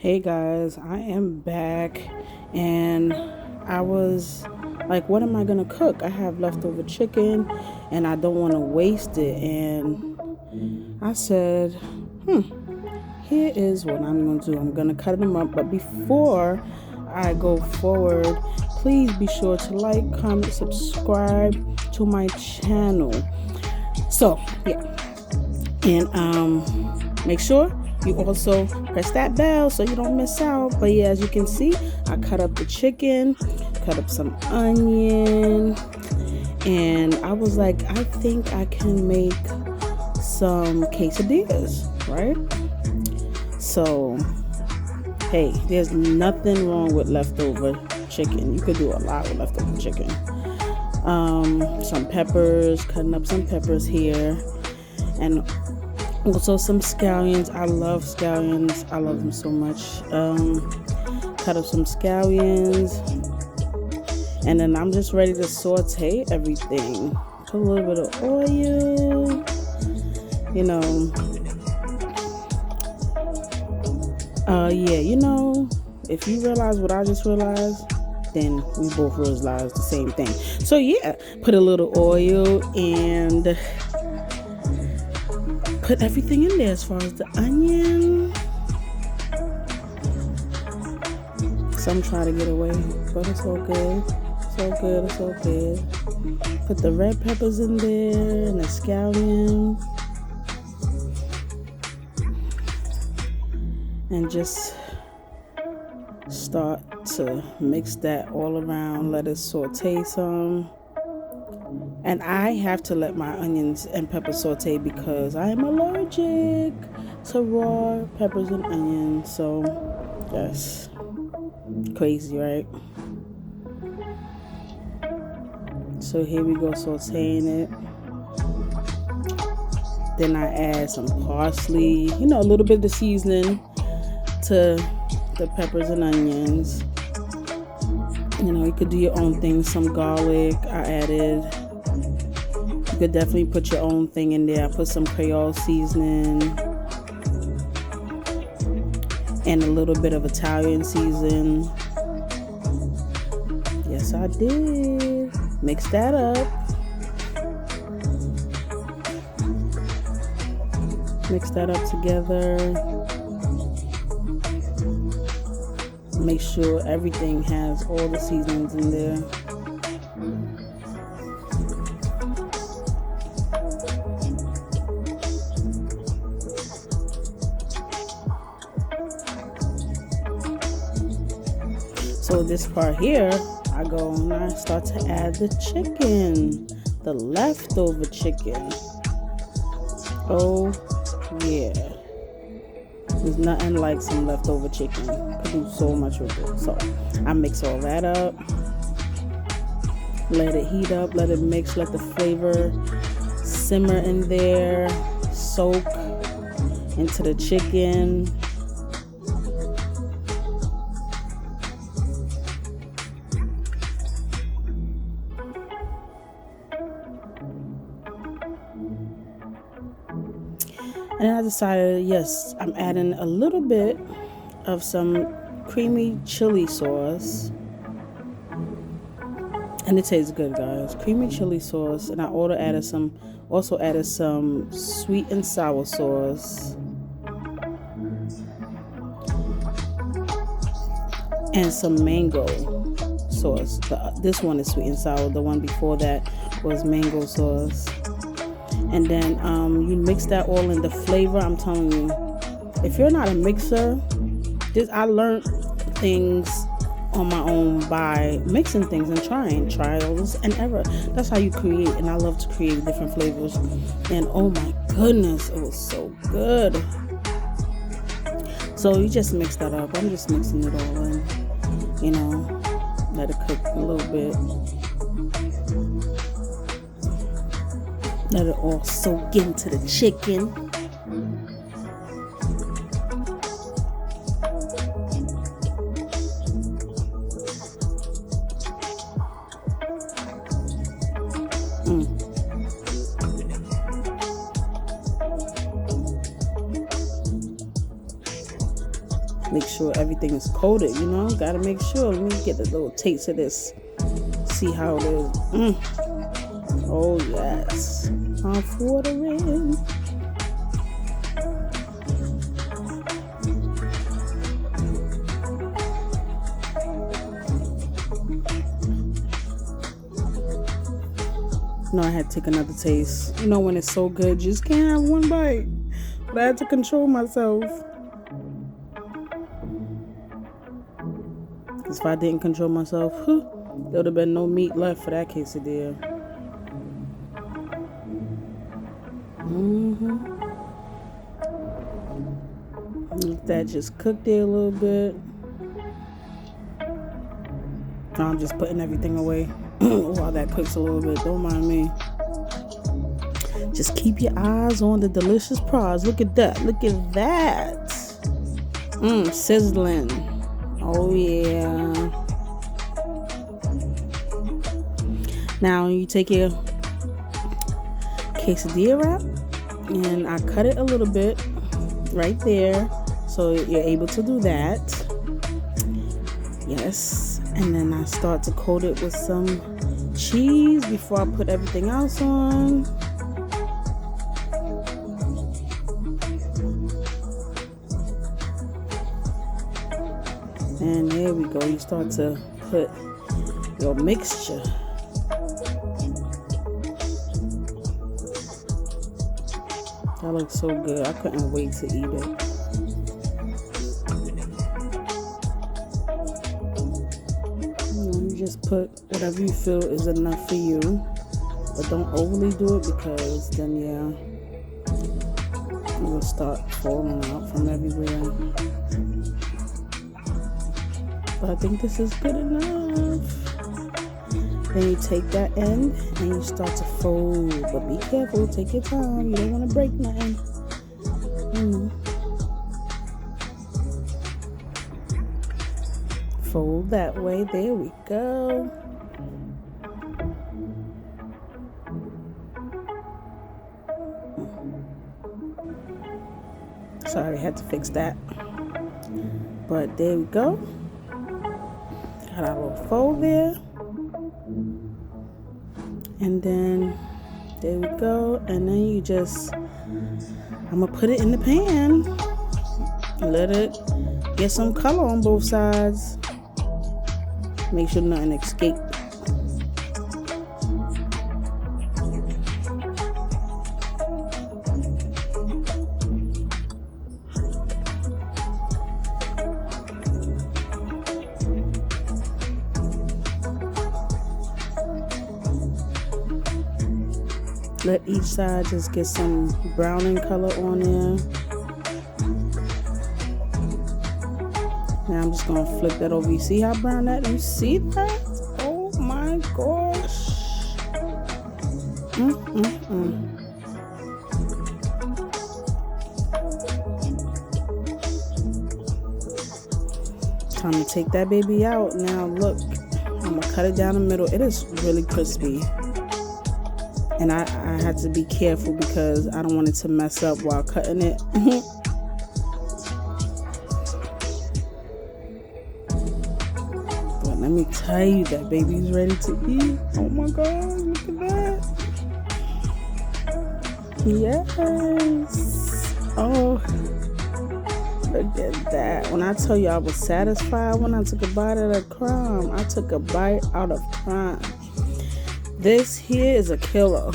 Hey guys, I am back and I was like, what am I gonna cook? I have leftover chicken and I don't want to waste it. And I said, here is what I'm gonna do. I'm gonna cut them up, but before I go forward, please be sure to like, comment, subscribe to my channel. So, yeah, and make sure you also press that bell so you don't miss out. But yeah, as you can see, I cut up the chicken, cut up some onion, and I was like, I think I can make some quesadillas, right? So hey, there's nothing wrong with leftover chicken. You could do a lot with leftover chicken. Some peppers, cutting up some peppers here, and also some scallions. I love scallions. I love them so much. Cut up some scallions, and then I'm just ready to saute everything. Put a little bit of oil, if you realize what I just realized, then we both realize the same thing. So yeah, put a little oil and put everything in there as far as the onion. Some try to get away, but it's all good. It's all good. Put the red peppers in there and the scallion. And just start to mix that all around. Let it saute some. And I have to let my onions and peppers saute because I am allergic to raw peppers and onions. So that's crazy, right? So here we go, sauteing it. Then I add some parsley, a little bit of seasoning to the peppers and onions. You could do your own thing. Some garlic I added. You could definitely put your own thing in there. I put some Creole seasoning and a little bit of Italian season. Yes, I did. Mix that up. Mix that up together. Make sure everything has all the seasonings in there. So this part here, I go and I start to add the chicken, the leftover chicken. Oh yeah. There's nothing like some leftover chicken. Could do so much with it. So I mix all that up. Let it heat up. Let it mix. Let the flavor simmer in there. Soak into the chicken. And I decided, yes, I'm adding a little bit of some creamy chili sauce. And it tastes good, guys. Creamy chili sauce. And I also added some sweet and sour sauce. And some mango sauce. This one is sweet and sour. The one before that was mango sauce. And then you mix that all in the flavor. I'm telling you, if you're not a mixer, I learned things on my own by mixing things and trials and error. That's how you create, and I love to create different flavors. And oh my goodness, it was so good. So you just mix that up. I'm just mixing it all in, let it cook a little bit. Let it all soak into the chicken. make sure everything is coated, you know. Gotta make sure. Let me get a little taste of this. See how it is. Oh yes. Mouth watering. No, I had to take another taste. You know, when it's so good, you just can't have one bite. But I had to control myself. Because if I didn't control myself, there would have been no meat left for that quesadilla. Let that just cook there a little bit. Now I'm just putting everything away while that cooks a little bit. Don't mind me. Just keep your eyes on the delicious prawns. Look at that. Look at that. Sizzling. Oh yeah. Now you take your quesadilla wrap and I cut it a little bit right there, so you're able to do that. Yes. And then I start to coat it with some cheese before I put everything else on. And there we go. You start to put your mixture. That looks so good. I couldn't wait to eat it. You just put whatever you feel is enough for you, but don't overly do it because then it will start falling out from everywhere. But I think this is good enough. Then you take that end and you start to fold, but be careful, take your time, you don't want to break nothing. Fold that way, there we go. Sorry, I had to fix that. But there we go. Got our little fold there. And then there we go. And then you just, I'm gonna put it in the pan. Let it get some color on both sides. Make sure nothing escapes. Let each side just get some browning color on there. Now I'm just gonna flip that over. You see how brown that is? You see that? Oh my gosh. Time to take that baby out. Now look, I'm gonna cut it down the middle. It is really crispy. And I had to be careful because I don't want it to mess up while cutting it. But let me tell you, that baby's ready to eat. Oh my God, look at that. Yes. Oh, look at that. When I tell you I was satisfied when I took a bite out of crumb. I took a bite out of crumb. This here is a killer.